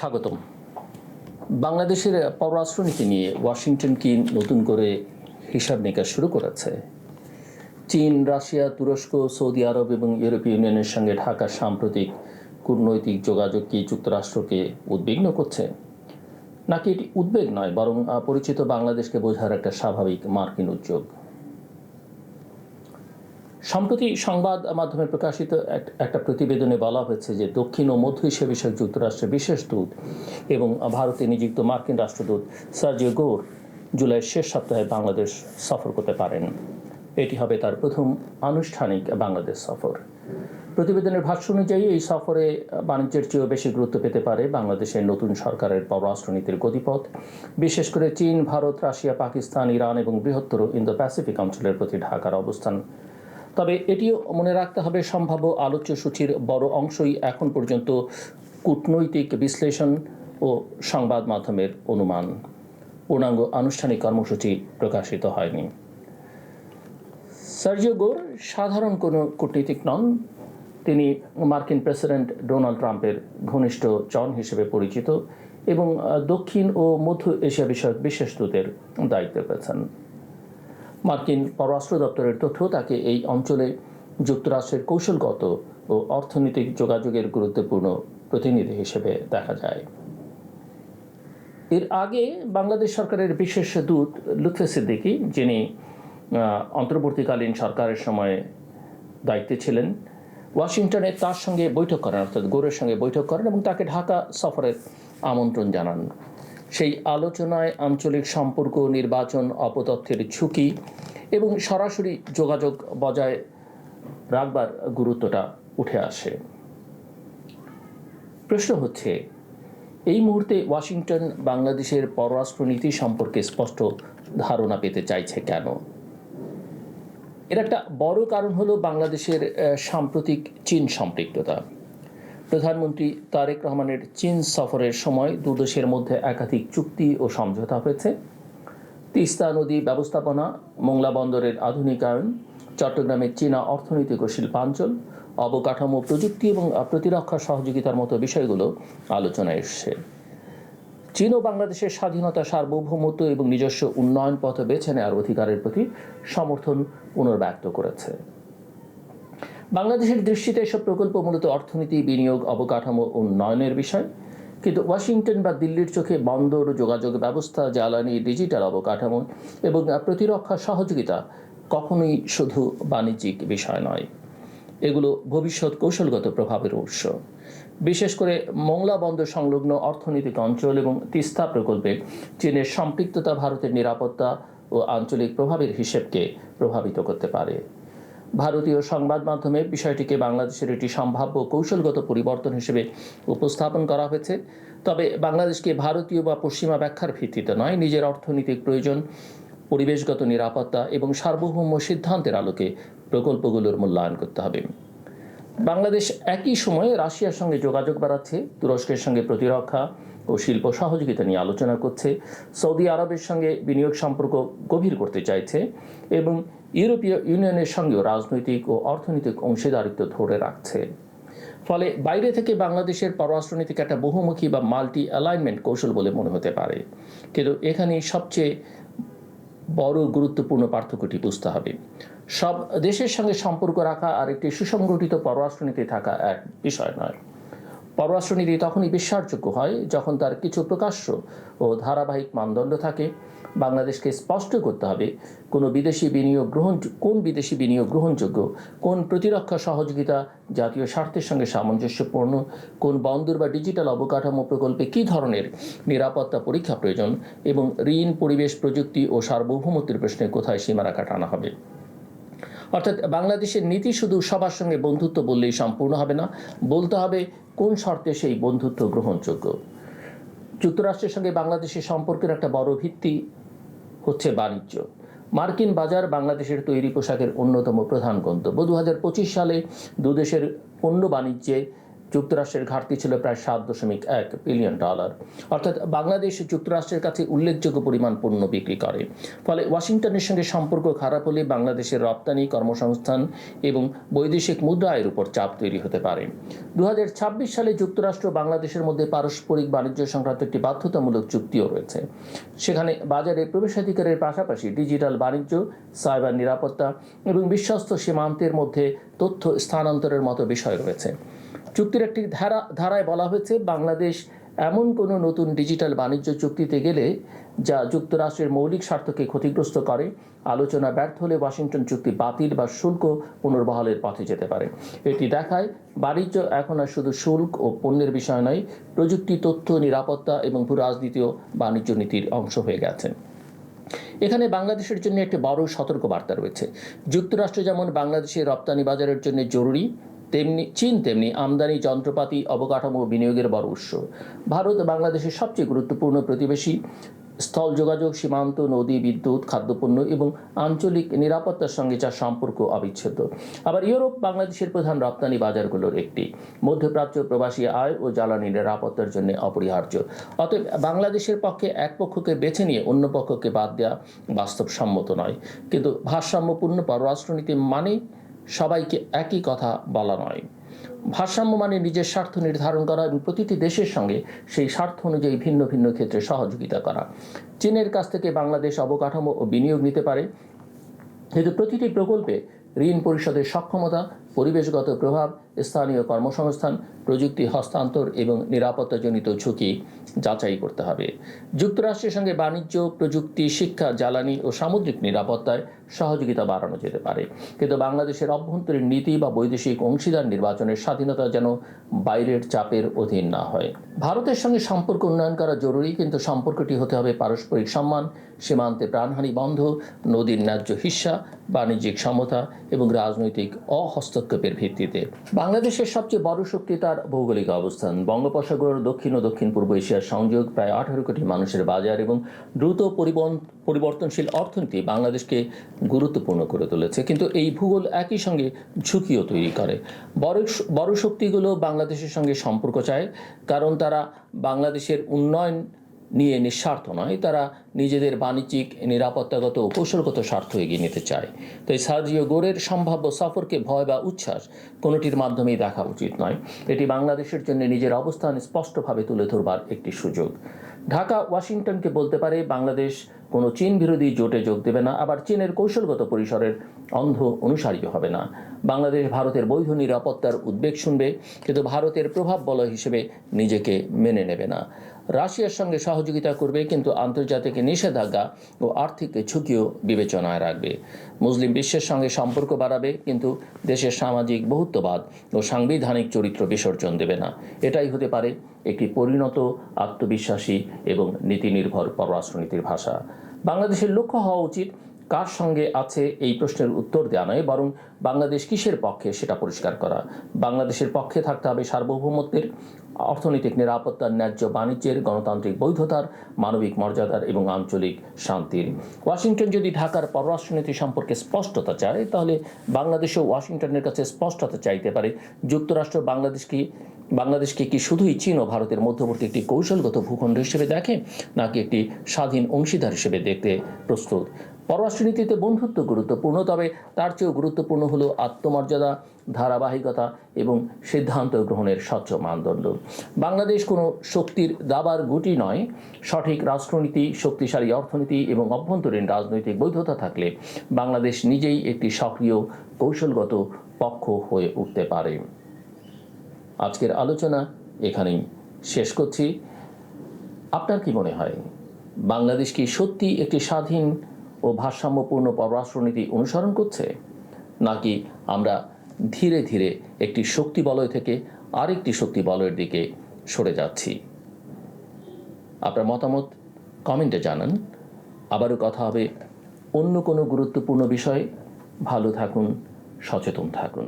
স্বাগতম। বাংলাদেশের পররাষ্ট্রনীতি নিয়ে ওয়াশিংটন কি নতুন করে হিসাব নিকাশ শুরু করেছে? চীন, রাশিয়া, তুরস্ক, সৌদি আরব এবং ইউরোপীয় ইউনিয়নের সঙ্গে ঢাকার সাম্প্রতিক কূটনৈতিক যোগাযোগ কি যুক্তরাষ্ট্রকে উদ্বিগ্ন করছে, নাকি এটি উদ্বেগ নয় বরং পরিচিত বাংলাদেশকে বোঝার একটা স্বাভাবিক মার্কিন উদ্যোগ? সম্প্রতি সংবাদ মাধ্যমে প্রকাশিত একটা প্রতিবেদনে বলা হয়েছে যে দক্ষিণ ও মধ্য এশিয়া বিষয়ক যুক্তরাষ্ট্রের বিশেষ দূত এবং ভারতে নিযুক্ত মার্কিন রাষ্ট্রদূত সার্জিও গোর জুলাইয়ের শেষ সপ্তাহে বাংলাদেশ সফর করতে পারেন। এটি হবে তার প্রথম আনুষ্ঠানিক বাংলাদেশ সফর। প্রতিবেদনের ভাষ্য অনুযায়ী এই সফরে বাণিজ্যের চেয়েও বেশি গুরুত্ব পেতে পারে বাংলাদেশের নতুন সরকারের পররাষ্ট্রনীতির গতিপথ, বিশেষ করে চীন, ভারত, রাশিয়া, পাকিস্তান, ইরান এবং বৃহত্তর ইন্দো প্যাসিফিক অঞ্চলের প্রতি ঢাকার অবস্থান। তবে এটিও মনে রাখতে হবে, সম্ভাব্য আলোচ্য সূচির বড় অংশই এখন পর্যন্ত কূটনৈতিক বিশ্লেষণ ও সংবাদ মাধ্যমের অনুমান। পূর্ণাঙ্গ আনুষ্ঠানিক কর্মসূচি প্রকাশিত হয়নি। সার্জিও গোর সাধারণ কোনো কূটনীতিক নন। তিনি মার্কিন প্রেসিডেন্ট ডোনাল্ড ট্রাম্পের ঘনিষ্ঠ জন হিসেবে পরিচিত এবং দক্ষিণ ও মধ্য এশিয়া বিষয়ক বিশেষ দূতের দায়িত্ব পেয়েছেন। মার্কিন পররাষ্ট্র দপ্তরের তথ্য তাকে এই অঞ্চলে যুক্তরাষ্ট্রের কৌশলগত ও অর্থনৈতিক যোগাযোগের গুরুত্বপূর্ণ প্রতিনিধি হিসেবে দেখা যায়। এর আগে বাংলাদেশ সরকারের বিশেষ দূত লুৎফে সিদ্দিকী, যিনি অন্তর্বর্তীকালীন সরকারের সময় দায়িত্বে ছিলেন, ওয়াশিংটনে তার সঙ্গে বৈঠক করেন, অর্থাৎ গোরের সঙ্গে বৈঠক করেন এবং তাকে ঢাকা সফরের আমন্ত্রণ জানান। সেই আলোচনায় আঞ্চলিক সম্পর্ক, নির্বাচন, অপতথ্যের ঝুঁকি এবং সরাসরি যোগাযোগ বজায় রাখবার গুরুত্বটা উঠে আসে। প্রশ্ন হচ্ছে, এই মুহূর্তে ওয়াশিংটন বাংলাদেশের পররাষ্ট্রনীতি সম্পর্কে স্পষ্ট ধারণা পেতে চাইছে কেন? এর একটা বড় কারণ হলো বাংলাদেশের সাম্প্রতিক চীন সম্পৃক্ততা। প্রধানমন্ত্রী তারেক রহমানের চীন সফরের সময় দুদেশের মধ্যে একাধিক চুক্তি ও সমঝোতা হয়েছে। তিস্তা নদী ব্যবস্থাপনা, মোংলা বন্দরের আধুনিকায়ন, চট্টগ্রামের চীনা অর্থনৈতিক ও শিল্পাঞ্চল, অবকাঠামো, প্রযুক্তি এবং প্রতিরক্ষা সহযোগিতার মতো বিষয়গুলো আলোচনায় এসছে। চীন ও বাংলাদেশের স্বাধীনতা, সার্বভৌমত্ব এবং নিজস্ব উন্নয়ন পথ বেছে নেওয়ার অধিকারের প্রতি সমর্থন পুনর্ব্যক্ত করেছে। বাংলাদেশের দৃষ্টিতে এসব প্রকল্প মূলত অর্থনীতি, বিনিয়োগ, অবকাঠামো উন্নয়নের বিষয়। কিন্তু ওয়াশিংটন বা দিল্লির চোখে বন্দর, যোগাযোগ ব্যবস্থা, জ্বালানি, ডিজিটাল অবকাঠামো এবং প্রতিরক্ষা সহযোগিতা কখনোই শুধু বাণিজ্যিক বিষয় নয়। এগুলো ভবিষ্যৎ কৌশলগত প্রভাবের উৎস। বিশেষ করে মোংলা বন্দর সংলগ্ন অর্থনৈতিক অঞ্চল এবং তিস্তা প্রকল্পে চীনের সম্পৃক্ততা ভারতের নিরাপত্তা ও আঞ্চলিক প্রভাবের হিসেবকে প্রভাবিত করতে পারে। ভারতীয় সংবাদ মাধ্যমে বিষয়টিকে বাংলাদেশের একটি সম্ভাব্য কৌশলগত পরিবর্তন হিসেবে উপস্থাপন করা হয়েছে। তবে বাংলাদেশকে ভারতীয় বা পশ্চিমা ব্যাখ্যার ভিত্তিতে নয়, নিজের অর্থনৈতিক প্রয়োজন, পরিবেশগত নিরাপত্তা এবং সার্বভৌম সিদ্ধান্তের আলোকে প্রকল্পগুলোর মূল্যায়ন করতে হবে। বাংলাদেশ একই সময়ে রাশিয়ার সঙ্গে যোগাযোগ বাড়াচ্ছে, তুরস্কের সঙ্গে প্রতিরক্ষা ও শিল্প সহযোগিতা নিয়ে আলোচনা করছে, সৌদি আরবের সঙ্গে বিনিয়োগ সম্পর্ক গভীর করতে চাইছে এবং ইউরোপীয় ইউনিয়নের সঙ্গেও রাজনৈতিক ও অর্থনৈতিক অংশীদারিত্ব ধরে রাখছে। ফলে বাইরে থেকে বাংলাদেশের পররাষ্ট্রনীতিক একটা বহুমুখী বা মাল্টি অ্যালাইনমেন্ট কৌশল বলে মনে হতে পারে। কিন্তু এখানে সবচেয়ে বড় গুরুত্বপূর্ণ পার্থক্যটি বুঝতে হবে। সব দেশের সঙ্গে সম্পর্ক রাখা আর একটি সুসংগঠিত পররাষ্ট্রনীতি থাকা এক বিষয় নয়। পররাষ্ট্রনীতি তখনই বিশ্বাসযোগ্য হয় যখন তার কিছু প্রকাশ্য ও ধারাবাহিক মানদণ্ড থাকে। বাংলাদেশকে স্পষ্ট করতে হবে কোন বিদেশি বিনিয়োগ গ্রহণযোগ্য, কোন প্রতিরক্ষা সহযোগিতা জাতীয় স্বার্থের সঙ্গে সামঞ্জস্যপূর্ণ, কোন বন্দর বা ডিজিটাল অবকাঠামো প্রকল্পে কী ধরনের নিরাপত্তা পরীক্ষা প্রয়োজন এবং ঋণ, পরিবেশ, প্রযুক্তি ও সার্বভৌমত্বের প্রশ্নে কোথায় সীমারেখা টানা হবে। অর্থাৎ বাংলাদেশের নীতি শুধু সবার সঙ্গে বন্ধুত্ব বললেই সম্পূর্ণ হবে না, বলতে হবে কোন শর্তে সেই বন্ধুত্ব গ্রহণযোগ্য। যুক্তরাষ্ট্রের সঙ্গে বাংলাদেশের সম্পর্কের একটা বড় ভিত্তি হচ্ছে বাণিজ্য। মার্কিন বাজার বাংলাদেশের তৈরি পোশাকের অন্যতম প্রধান গন্তব্য। 2025 সালে দুদেশের পণ্য বাণিজ্যে যুক্তরাষ্ট্রের ঘাটতি ছিল প্রায় $7.1 বিলিয়ন। অর্থাৎ বাংলাদেশ যুক্তরাষ্ট্রের কাছে উল্লেখযোগ্য পরিমাণ পণ্য বিক্রি করে। ফলে ওয়াশিংটনের সঙ্গে সম্পর্ক খারাপ হলে বাংলাদেশের রপ্তানি, কর্মসংস্থান এবং বৈদেশিক মুদ্রা আয়ের উপর চাপ তৈরি হতে পারে। 2026 সালে যুক্তরাষ্ট্র বাংলাদেশের মধ্যে পারস্পরিক বাণিজ্য সংক্রান্ত একটি বাধ্যতামূলক চুক্তিও রয়েছে। সেখানে বাজারে প্রবেশাধিকারের পাশাপাশি ডিজিটাল বাণিজ্য, সাইবার নিরাপত্তা এবং বিশ্বস্ত সীমান্তের মধ্যে তথ্য স্থানান্তরের মতো বিষয় রয়েছে। চুক্তির একটি ধারায় বলা হয়েছে, বাংলাদেশ এমন কোনো নতুন ডিজিটাল বাণিজ্য চুক্তিতে গেলে যা যুক্তরাষ্ট্রের মৌলিক স্বার্থকে ক্ষতিগ্রস্ত করে, আলোচনা ব্যর্থ হলে ওয়াশিংটন চুক্তি বাতিল বা শুল্ক পুনর্বহালের পথে যেতে পারে। এটি দেখায় বাণিজ্য এখন আর শুধু শুল্ক ও পণ্যের বিষয় নয়, প্রযুক্তি, তথ্য, নিরাপত্তা এবং ভূ রাজনীতিও বাণিজ্য নীতির অংশ হয়ে গেছে। এখানে বাংলাদেশের জন্য একটি বড় সতর্কবার্তা রয়েছে। যুক্তরাষ্ট্র যেমন বাংলাদেশের রপ্তানি বাজারের জন্য জরুরি, চীন তেমনি আমদানি, যন্ত্রপাতি, অবকাঠামো বিনিয়োগের বড় উৎস। ভারত বাংলাদেশের সবচেয়ে গুরুত্বপূর্ণ প্রতিবেশী। স্থল যোগাযোগ, সীমান্ত, নদী, বিদ্যুৎ, খাদ্যপণ্য এবং আঞ্চলিক নিরাপত্তার সঙ্গে যার সম্পর্ক অবিচ্ছেদ্য। আবার ইউরোপ বাংলাদেশের প্রধান রপ্তানি বাজারগুলোর একটি। মধ্যপ্রাচ্য প্রবাসী আয় ও জ্বালানি নিরাপত্তার জন্য অপরিহার্য। অতএব বাংলাদেশের পক্ষে এক পক্ষকে বেছে নিয়ে অন্য পক্ষকে বাদ দেওয়া বাস্তবসম্মত নয়। কিন্তু ভারসাম্যপূর্ণ পররাষ্ট্রনীতি মানে সবাইকে একই কথা বলা নয়। ভারসাম্য মানে নিজের স্বার্থ নির্ধারণ করা এবং প্রতিটি দেশের সঙ্গে সেই স্বার্থ অনুযায়ী ভিন্ন ভিন্ন ক্ষেত্রে সহযোগিতা করা। চীনের কাছ থেকে বাংলাদেশ অবকাঠামো ও বিনিয়োগ নিতে পারে, কিন্তু প্রতিটি প্রকল্পে ঋণ পরিশোধের সক্ষমতা, পরিবেশগত প্রভাব, স্থানীয় কর্মসংস্থান, প্রযুক্তি হস্তান্তর এবং নিরাপত্তাজনিত ঝুঁকি যাচাই করতে হবে। যুক্তরাষ্ট্রের সঙ্গে বাণিজ্য, প্রযুক্তি, শিক্ষা, জ্বালানি ও সামুদ্রিক নিরাপত্তায় সহযোগিতা বাড়ানো যেতে পারে, কিন্তু বাংলাদেশের অভ্যন্তরীণ নীতি বা বৈদেশিক অংশীদার নির্বাচনের স্বাধীনতা যেন বাইরের চাপের অধীন না হয়। ভারতের সঙ্গে সম্পর্ক উন্নয়ন করা জরুরি, কিন্তু সম্পর্কটি হতে হবে পারস্পরিক সম্মান, সীমান্তে প্রাণহানি বন্ধ, নদীর ন্যায্য হিস্সা, বাণিজ্যিক সমতা এবং রাজনৈতিক অহস্তক্ষেপের ভিত্তিতে। বাংলাদেশের সবচেয়ে বড় শক্তি তার ভৌগোলিক অবস্থান। বঙ্গোপসাগর, দক্ষিণ ও দক্ষিণ পূর্ব এশিয়ার সংযোগ, প্রায় 18 কোটি মানুষের বাজার এবং দ্রুত পরিবর্তনশীল অর্থনীতি বাংলাদেশকে গুরুত্বপূর্ণ করে তুলেছে। কিন্তু এই ভূগোল একই সঙ্গে ঝুঁকিও তৈরি করে। বড় শক্তিগুলো বাংলাদেশের সঙ্গে সম্পর্ক চায়, কারণ তারা বাংলাদেশের উন্নয়ন নিয়ে নিঃস্বার্থ নয়, তারা নিজেদের বাণিজ্যিক, নিরাপত্তাগত ও কৌশলগত স্বার্থ এগিয়ে নিতে চায়। তাই সার্জিও গোরের সম্ভাব্য সফরকে ভয় বা উচ্ছ্বাস কোনোটির মাধ্যমেই দেখা উচিত নয়। এটি বাংলাদেশের জন্য নিজের অবস্থান স্পষ্টভাবে তুলে ধরবার একটি সুযোগ। ঢাকা ওয়াশিংটনকে বলতে পারে বাংলাদেশ কোনো চীন বিরোধী জোটে যোগ দেবে না, আবার চীনের কৌশলগত পরিসরের অন্ধ অনুসারী হবে না। বাংলাদেশ ভারতের বৈধ নিরাপত্তার উদ্বেগ শুনবে, কিন্তু ভারতের প্রভাব বলয় হিসেবে নিজেকে মেনে নেবে না। রাশিয়ার সঙ্গে সহযোগিতা করবে, কিন্তু আন্তর্জাতিক নিষেধাজ্ঞা ও আর্থিক ঝুঁকিও বিবেচনায় রাখবে। মুসলিম বিশ্বের সঙ্গে সম্পর্ক বাড়াবে, কিন্তু দেশের সামাজিক বহুত্ববাদ ও সাংবিধানিক চরিত্র বিসর্জন দেবে না। এটাই হতে পারে একটি পরিণত, আত্মবিশ্বাসী এবং নীতিনির্ভর পররাষ্ট্রনীতির ভাষা। বাংলাদেশের লক্ষ্য হওয়া উচিত কার সঙ্গে আছে এই প্রশ্নের উত্তর দেওয়া নয়, বরং বাংলাদেশ কিসের পক্ষে সেটা পরিষ্কার করা। বাংলাদেশের পক্ষে থাকতে হবে সার্বভৌমত্বের, অর্থনৈতিক নিরাপত্তার, ন্যায্য বাণিজ্যের, গণতান্ত্রিক বৈধতার, মানবিক মর্যাদার এবং আঞ্চলিক শান্তির। ওয়াশিংটন যদি ঢাকার পররাষ্ট্রনীতি সম্পর্কে স্পষ্টতা চায়, তাহলে বাংলাদেশও ওয়াশিংটনের কাছে স্পষ্টতা চাইতে পারে। যুক্তরাষ্ট্র বাংলাদেশকে কি শুধুই চীন ও ভারতের মধ্যবর্তী একটি কৌশলগত ভূখণ্ড হিসেবে দেখে, নাকি একটি স্বাধীন অংশীদার হিসেবে দেখতে প্রস্তুত? পররাষ্ট্রনীতিতে বন্ধুত্ব গুরুত্বপূর্ণ, তবে তার চেয়েও গুরুত্বপূর্ণ হলো আত্মমর্যাদা, ধারাবাহিকতা এবং সিদ্ধান্ত গ্রহণের স্বচ্ছ মানদণ্ড। বাংলাদেশ কোনো শক্তির দাবার গুটি নয়। সঠিক রাষ্ট্রনীতি, শক্তিশালী অর্থনীতি এবং অভ্যন্তরীণ রাজনৈতিক বৈধতা থাকলে বাংলাদেশ নিজেই একটি সক্রিয় কৌশলগত পক্ষ হয়ে উঠতে পারে। আজকের আলোচনা এখানেই শেষ করছি। আপনার কি মনে হয়, বাংলাদেশ কি সত্যি একটি স্বাধীন ও ভারসাম্যপূর্ণ পররাষ্ট্রনীতি অনুসরণ করছে, নাকি আমরা ধীরে ধীরে একটি শক্তি বলয় থেকে আরেকটি শক্তি বলয়ের দিকে সরে যাচ্ছি? আপনার মতামত কমেন্টে জানান। আবারও কথা হবে অন্য কোনো গুরুত্বপূর্ণ বিষয়ে। ভালো থাকুন, সচেতন থাকুন।